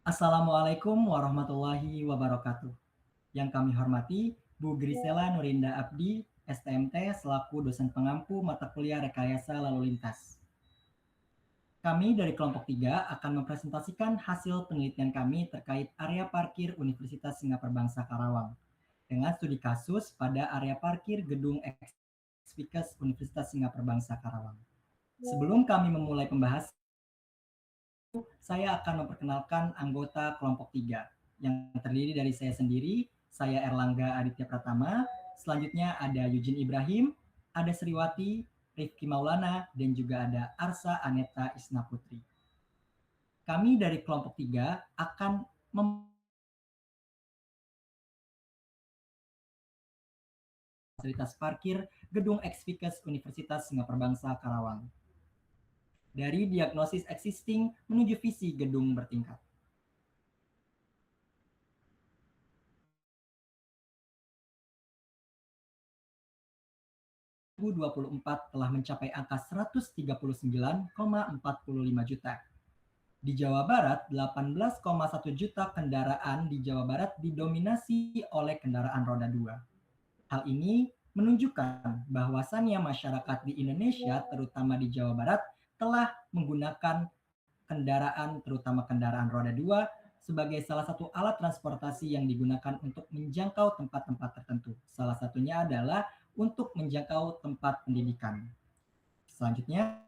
Assalamualaikum warahmatullahi wabarakatuh. Yang kami hormati, Bu Grisela Nurinda Abdi, STMT, selaku dosen pengampu mata kuliah Rekayasa Lalu Lintas. Kami dari kelompok 3 akan mempresentasikan hasil penelitian kami terkait area parkir Universitas Singapura Bangsa Karawang dengan studi kasus pada area parkir gedung Ekspikes Universitas Singapura Bangsa Karawang. Sebelum kami memulai pembahasan, saya akan memperkenalkan anggota kelompok 3 yang terdiri dari saya sendiri, saya Erlangga Aditya Pratama, selanjutnya ada Eugene Ibrahim, ada Sriwati, Rifki Maulana, dan juga ada Arsa Aneta Isna Putri. Kami dari kelompok 3 akan fasilitas parkir gedung Ekspikes Universitas Singapura Bangsa Karawang. Dari diagnosis existing menuju visi gedung bertingkat. 2024 telah mencapai angka 139,45 juta. Di Jawa Barat, 18,1 juta kendaraan di Jawa Barat didominasi oleh kendaraan roda 2. Hal ini menunjukkan bahwasannya masyarakat di Indonesia, terutama di Jawa Barat, telah menggunakan kendaraan, terutama kendaraan roda 2, sebagai salah satu alat transportasi yang digunakan untuk menjangkau tempat-tempat tertentu. Salah satunya adalah untuk menjangkau tempat pendidikan. Selanjutnya,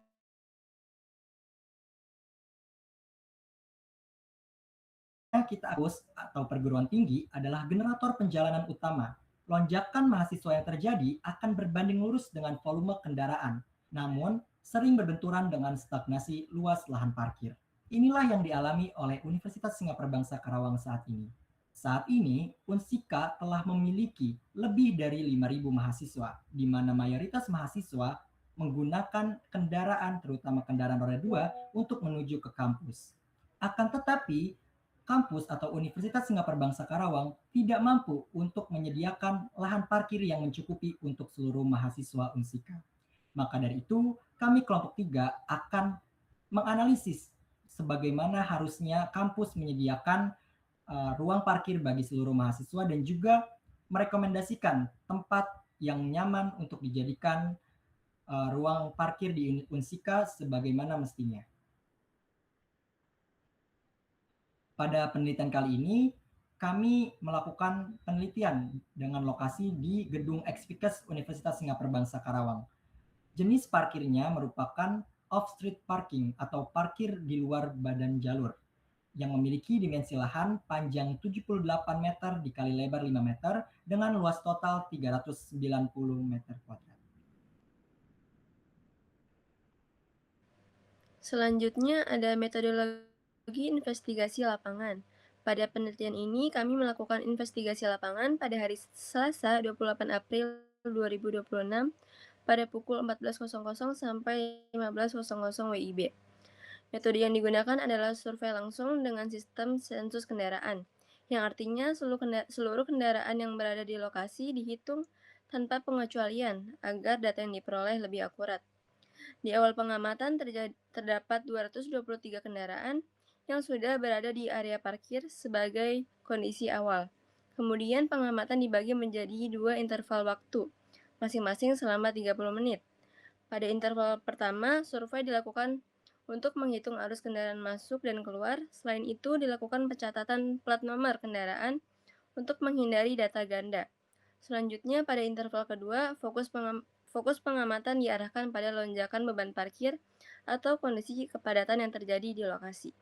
kita kampus atau perguruan tinggi adalah generator penjalanan utama. Lonjakan mahasiswa yang terjadi akan berbanding lurus dengan volume kendaraan, namun sering berbenturan dengan stagnasi luas lahan parkir. Inilah yang dialami oleh Universitas Singapura Bangsa Karawang saat ini. Saat ini, Unsika telah memiliki lebih dari 5.000 mahasiswa, di mana mayoritas mahasiswa menggunakan kendaraan, terutama kendaraan roda 2, untuk menuju ke kampus. Akan tetapi, kampus atau Universitas Singapura Bangsa Karawang tidak mampu untuk menyediakan lahan parkir yang mencukupi untuk seluruh mahasiswa Unsika. Maka dari itu, kami kelompok 3 akan menganalisis sebagaimana harusnya kampus menyediakan ruang parkir bagi seluruh mahasiswa dan juga merekomendasikan tempat yang nyaman untuk dijadikan ruang parkir di Unsika sebagaimana mestinya. Pada penelitian kali ini, kami melakukan penelitian dengan lokasi di gedung Ekspikes Universitas Singapura Bangsa Karawang. Jenis parkirnya merupakan off-street parking atau parkir di luar badan jalur yang memiliki dimensi lahan panjang 78 meter dikali lebar 5 meter dengan luas total 390 meter kuadrat. Selanjutnya ada metodologi investigasi lapangan. Pada penelitian ini, kami melakukan investigasi lapangan pada hari Selasa 28 April 2026 pada pukul 14.00 sampai 15.00 WIB. Metode yang digunakan adalah survei langsung dengan sistem sensus kendaraan, yang artinya seluruh kendaraan yang berada di lokasi dihitung tanpa pengecualian agar data yang diperoleh lebih akurat. Di awal pengamatan terdapat 223 kendaraan yang sudah berada di area parkir sebagai kondisi awal. Kemudian pengamatan dibagi menjadi 2 interval waktu, masing-masing selama 30 menit. Pada interval pertama, survei dilakukan untuk menghitung arus kendaraan masuk dan keluar. Selain itu, dilakukan pencatatan plat nomor kendaraan untuk menghindari data ganda. Selanjutnya, pada interval kedua, fokus pengamatan diarahkan pada lonjakan beban parkir atau kondisi kepadatan yang terjadi di lokasi.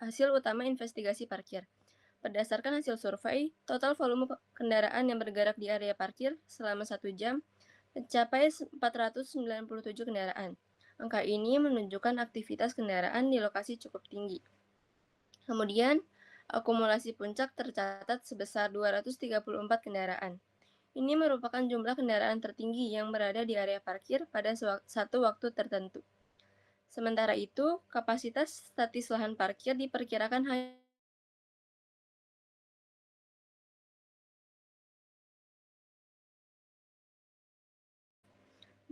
Hasil utama investigasi parkir. Berdasarkan hasil survei, total volume kendaraan yang bergerak di area parkir selama 1 jam mencapai 497 kendaraan. Angka ini menunjukkan aktivitas kendaraan di lokasi cukup tinggi. Kemudian, akumulasi puncak tercatat sebesar 234 kendaraan. Ini merupakan jumlah kendaraan tertinggi yang berada di area parkir pada satu waktu tertentu. Sementara itu, kapasitas statis lahan parkir diperkirakan hanya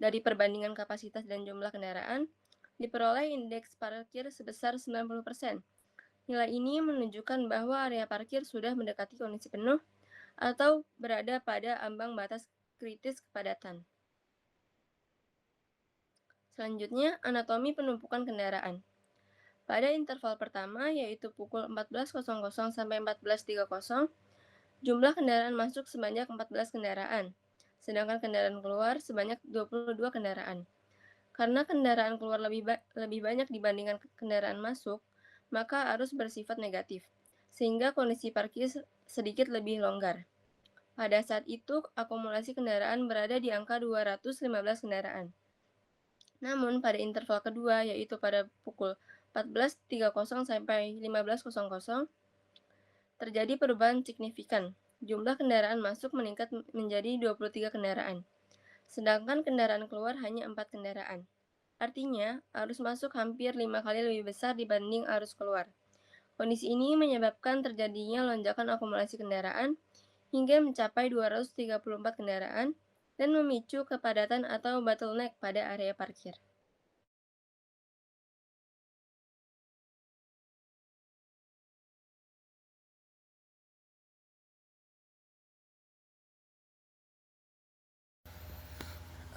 Dari perbandingan kapasitas dan jumlah kendaraan, diperoleh indeks parkir sebesar 90%. Nilai ini menunjukkan bahwa area parkir sudah mendekati kondisi penuh atau berada pada ambang batas kritis kepadatan. Selanjutnya, anatomi penumpukan kendaraan. Pada interval pertama, yaitu pukul 14.00 sampai 14.30, jumlah kendaraan masuk sebanyak 14 kendaraan, sedangkan kendaraan keluar sebanyak 22 kendaraan. Karena kendaraan keluar lebih banyak dibandingkan kendaraan masuk, maka arus bersifat negatif, sehingga kondisi parkir sedikit lebih longgar. Pada saat itu, akumulasi kendaraan berada di angka 215 kendaraan. Namun, pada interval kedua, yaitu pada pukul 14.30 sampai 15.00, terjadi perubahan signifikan. Jumlah kendaraan masuk meningkat menjadi 23 kendaraan, sedangkan kendaraan keluar hanya 4 kendaraan. Artinya, arus masuk hampir 5 kali lebih besar dibanding arus keluar. Kondisi ini menyebabkan terjadinya lonjakan akumulasi kendaraan hingga mencapai 234 kendaraan dan memicu kepadatan atau bottleneck pada area parkir.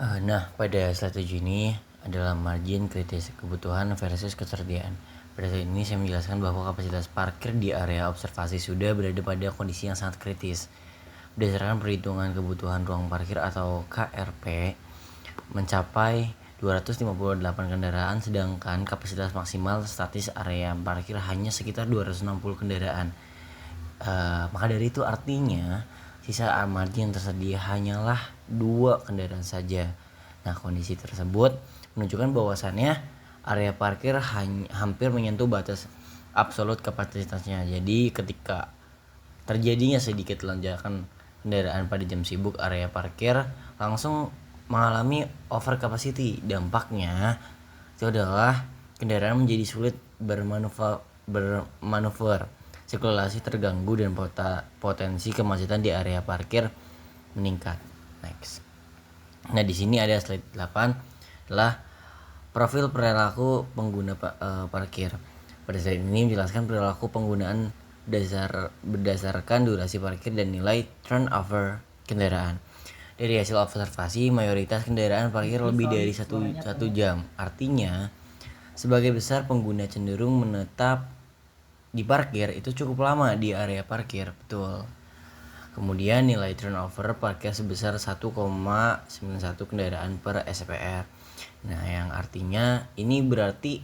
Nah, pada strategi ini adalah margin kritis kebutuhan versus ketersediaan. Pada saat ini saya menjelaskan bahwa kapasitas parkir di area observasi sudah berada pada kondisi yang sangat kritis. Berdasarkan perhitungan kebutuhan ruang parkir atau KRP mencapai 258 kendaraan, sedangkan kapasitas maksimal statis area parkir hanya sekitar 260 kendaraan. Maka dari itu artinya sisa margin yang tersedia hanyalah 2 kendaraan saja. Nah, kondisi tersebut menunjukkan bahwasannya area parkir hampir menyentuh batas absolut kapasitasnya. Jadi ketika terjadinya sedikit lonjakan kendaraan pada jam sibuk, area parkir langsung mengalami over capacity. Dampaknya itu adalah kendaraan menjadi sulit bermanuver, sirkulasi terganggu, dan potensi kemacetan di area parkir meningkat. Next. Nah, di sini ada slide 8 adalah profil perilaku pengguna parkir. Pada slide ini menjelaskan perilaku penggunaan berdasarkan durasi parkir dan nilai turnover kendaraan. Dari hasil observasi, mayoritas kendaraan parkir lebih dari satu jam. Artinya, sebagai besar pengguna cenderung menetap di parkir itu cukup lama di area parkir. Betul. Kemudian nilai turnover parkir sebesar 1,91 kendaraan per SPR. Nah, yang artinya ini berarti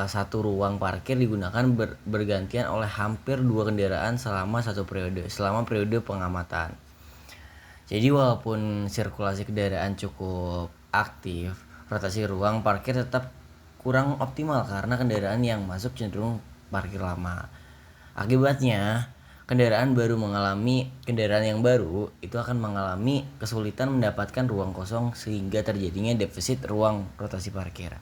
satu ruang parkir digunakan bergantian oleh hampir 2 kendaraan selama periode pengamatan. Jadi walaupun sirkulasi kendaraan cukup aktif, rotasi ruang parkir tetap kurang optimal karena kendaraan yang masuk cenderung parkir lama. Akibatnya, kendaraan yang baru itu akan mengalami kesulitan mendapatkan ruang kosong sehingga terjadinya defisit ruang rotasi parkir.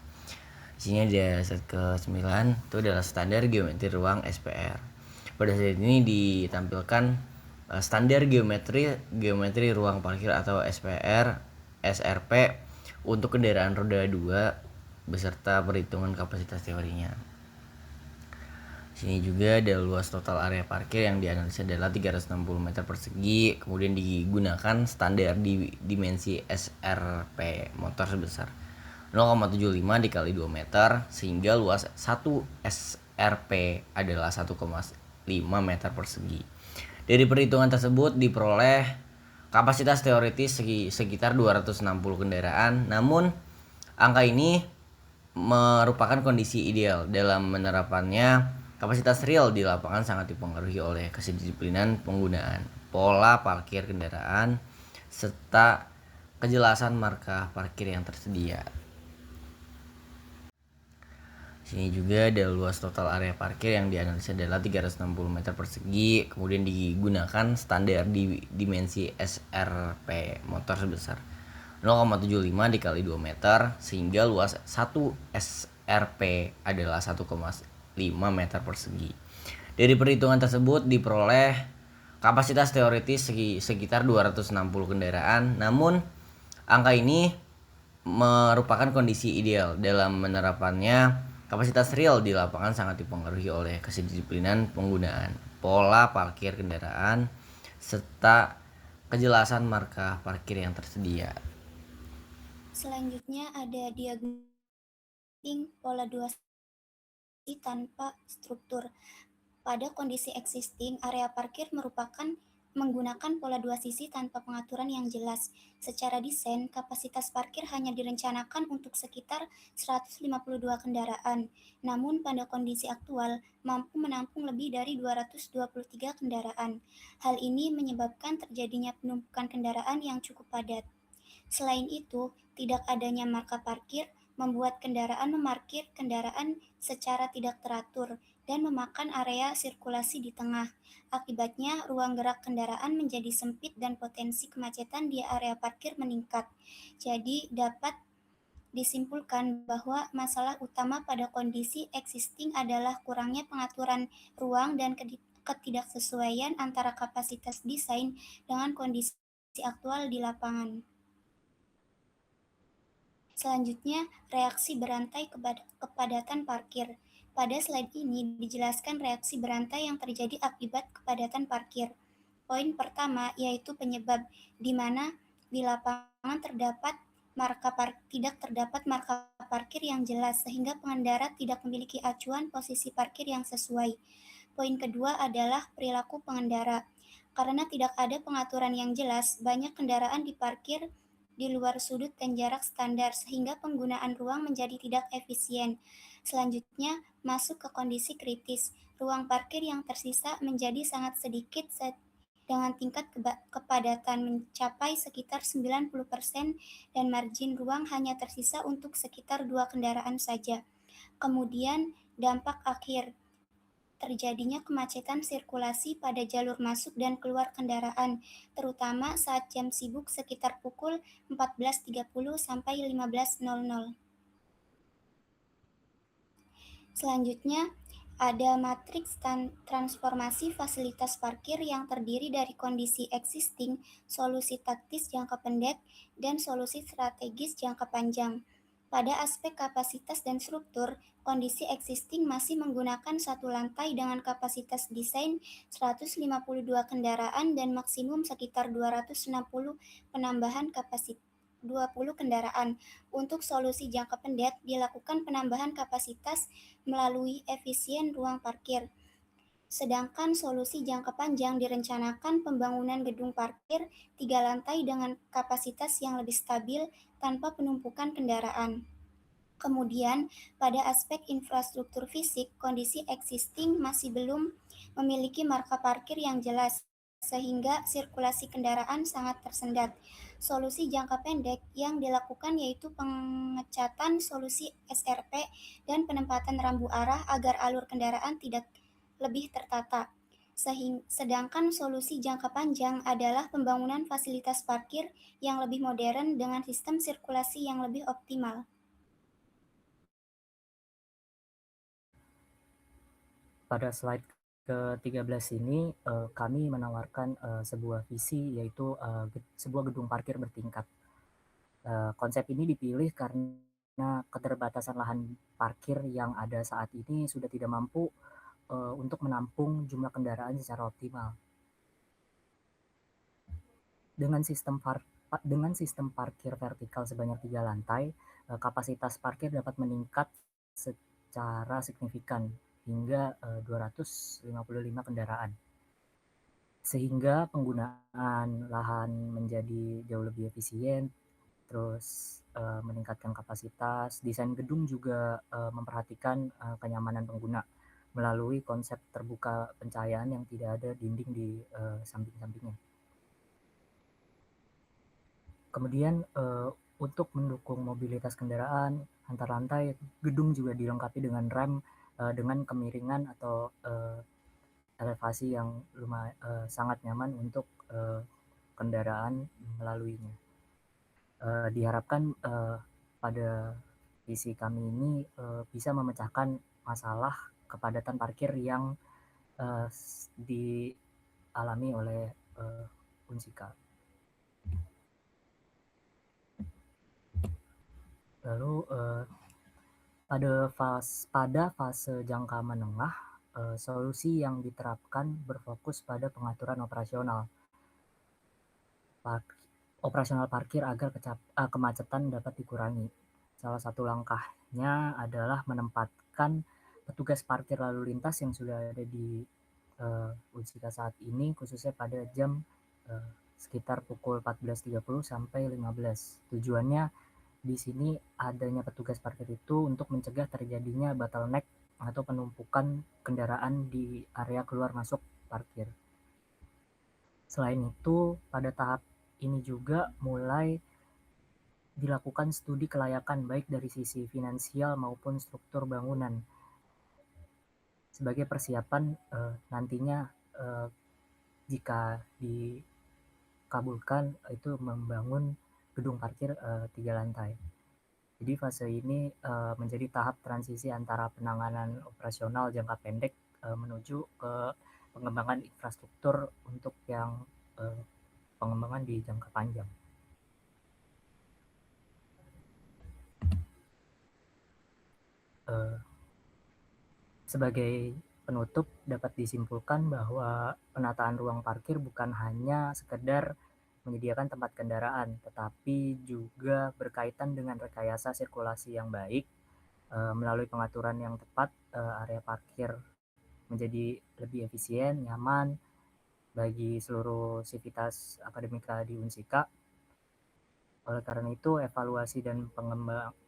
Di sini ada slide ke-9, itu adalah standar geometri ruang SPR. Pada saat ini ditampilkan standar geometri ruang parkir atau SRP untuk kendaraan roda 2 beserta perhitungan kapasitas teorinya. Di sini juga ada luas total area parkir yang dianalisa adalah 360 meter persegi, kemudian digunakan standar dimensi SRP motor sebesar 0,75 dikali 2 meter sehingga luas 1 SRP adalah 1,5 meter persegi. Dari perhitungan tersebut diperoleh kapasitas teoritis sekitar 260 kendaraan, namun angka ini merupakan kondisi ideal. Dalam penerapannya, kapasitas real di lapangan sangat dipengaruhi oleh kedisiplinan penggunaan, pola parkir kendaraan, serta kejelasan marka parkir yang tersedia. Sini juga ada luas total area parkir yang dianalisa adalah 360 meter persegi, kemudian digunakan standar dimensi SRP motor sebesar 0,75 dikali 2 meter sehingga luas 1 SRP adalah 1,5 meter persegi. Dari perhitungan tersebut diperoleh kapasitas teoritis sekitar 260 kendaraan, namun angka ini merupakan kondisi ideal. Dalam penerapannya, kapasitas real di lapangan sangat dipengaruhi oleh kedisiplinan penggunaan, pola parkir kendaraan, serta kejelasan marka parkir yang tersedia. Selanjutnya ada diagnosing pola 2 tanpa struktur. Pada kondisi existing, area parkir merupakan menggunakan pola 2 sisi tanpa pengaturan yang jelas. Secara desain, kapasitas parkir hanya direncanakan untuk sekitar 152 kendaraan. Namun pada kondisi aktual, mampu menampung lebih dari 223 kendaraan. Hal ini menyebabkan terjadinya penumpukan kendaraan yang cukup padat. Selain itu, tidak adanya marka parkir membuat kendaraan memarkir kendaraan secara tidak teratur dan memakan area sirkulasi di tengah. Akibatnya, ruang gerak kendaraan menjadi sempit dan potensi kemacetan di area parkir meningkat. Jadi, dapat disimpulkan bahwa masalah utama pada kondisi existing adalah kurangnya pengaturan ruang dan ketidaksesuaian antara kapasitas desain dengan kondisi aktual di lapangan. Selanjutnya, reaksi berantai kepadatan parkir. Pada slide ini dijelaskan reaksi berantai yang terjadi akibat kepadatan parkir. Poin pertama yaitu penyebab, di mana di lapangan tidak terdapat marka parkir yang jelas sehingga pengendara tidak memiliki acuan posisi parkir yang sesuai. Poin kedua adalah perilaku pengendara. Karena tidak ada pengaturan yang jelas, banyak kendaraan diparkir di luar sudut dan jarak standar sehingga penggunaan ruang menjadi tidak efisien. Selanjutnya, masuk ke kondisi kritis. Ruang parkir yang tersisa menjadi sangat sedikit dengan tingkat kepadatan mencapai sekitar 90% dan margin ruang hanya tersisa untuk sekitar 2 kendaraan saja. Kemudian, dampak akhir terjadinya kemacetan sirkulasi pada jalur masuk dan keluar kendaraan, terutama saat jam sibuk sekitar pukul 14.30 sampai 15.00. Selanjutnya, ada matriks transformasi fasilitas parkir yang terdiri dari kondisi existing, solusi taktis jangka pendek, dan solusi strategis jangka panjang. Pada aspek kapasitas dan struktur, kondisi existing masih menggunakan satu lantai dengan kapasitas desain 152 kendaraan dan maksimum sekitar 260 penambahan kapasitas 20 kendaraan. Untuk solusi jangka pendek dilakukan penambahan kapasitas melalui efisien ruang parkir. Sedangkan solusi jangka panjang direncanakan pembangunan gedung parkir 3 lantai dengan kapasitas yang lebih stabil tanpa penumpukan kendaraan. Kemudian, pada aspek infrastruktur fisik, kondisi existing masih belum memiliki marka parkir yang jelas, sehingga sirkulasi kendaraan sangat tersendat. Solusi jangka pendek yang dilakukan yaitu pengecatan solusi SRP dan penempatan rambu arah agar alur kendaraan tidak lebih tertata. Sedangkan solusi jangka panjang adalah pembangunan fasilitas parkir yang lebih modern dengan sistem sirkulasi yang lebih optimal. Pada slide ke-13 ini kami menawarkan sebuah visi yaitu sebuah gedung parkir bertingkat. Konsep ini dipilih karena keterbatasan lahan parkir yang ada saat ini sudah tidak mampu untuk menampung jumlah kendaraan secara optimal. Dengan sistem parkir vertikal sebanyak 3 lantai, kapasitas parkir dapat meningkat secara signifikan hingga 255 kendaraan. Sehingga penggunaan lahan menjadi jauh lebih efisien, terus meningkatkan kapasitas. Desain gedung juga memperhatikan kenyamanan pengguna melalui konsep terbuka pencahayaan yang tidak ada dinding di samping-sampingnya. Kemudian untuk mendukung mobilitas kendaraan antar lantai, gedung juga dilengkapi dengan rem dengan kemiringan atau elevasi yang sangat nyaman untuk kendaraan melaluinya. Diharapkan pada visi kami ini bisa memecahkan masalah kepadatan parkir yang dialami oleh Unsika. Lalu pada fase jangka menengah, solusi yang diterapkan berfokus pada pengaturan operasional parkir agar kemacetan dapat dikurangi. Salah satu langkahnya adalah menempatkan petugas parkir lalu lintas yang sudah ada di Unsika saat ini, khususnya pada jam sekitar pukul 14.30 sampai 15. Tujuannya di sini adanya petugas parkir itu untuk mencegah terjadinya bottleneck atau penumpukan kendaraan di area keluar masuk parkir. Selain itu, pada tahap ini juga mulai dilakukan studi kelayakan baik dari sisi finansial maupun struktur bangunan sebagai persiapan nantinya jika dikabulkan itu membangun gedung parkir 3 lantai. Jadi fase ini menjadi tahap transisi antara penanganan operasional jangka pendek menuju ke pengembangan infrastruktur untuk yang pengembangan di jangka panjang. Sebagai penutup, dapat disimpulkan bahwa penataan ruang parkir bukan hanya sekedar menyediakan tempat kendaraan, tetapi juga berkaitan dengan rekayasa sirkulasi yang baik. Melalui pengaturan yang tepat, area parkir menjadi lebih efisien, nyaman bagi seluruh sivitas akademika di Unsika. Oleh karena itu, evaluasi dan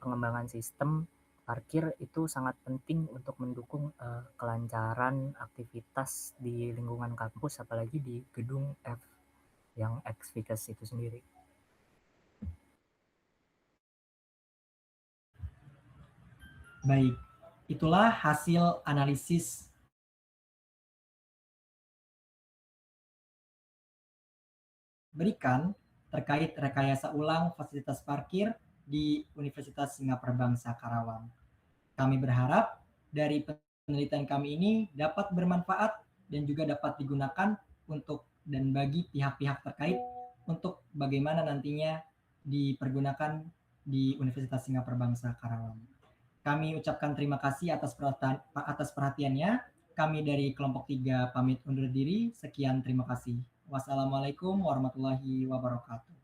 pengembangan sistem parkir itu sangat penting untuk mendukung kelancaran aktivitas di lingkungan kampus, apalagi di gedung F yang X-Vickers itu sendiri. Baik, itulah hasil analisis berikan terkait rekayasa ulang fasilitas parkir di Universitas Singapura Bangsa Karawang. Kami berharap dari penelitian kami ini dapat bermanfaat dan juga dapat digunakan untuk dan bagi pihak-pihak terkait untuk bagaimana nantinya dipergunakan di Universitas Singapura Bangsa Karawang. Kami ucapkan terima kasih atas perhatiannya. Kami dari kelompok 3 pamit undur diri. Sekian, terima kasih. Wassalamualaikum warahmatullahi wabarakatuh.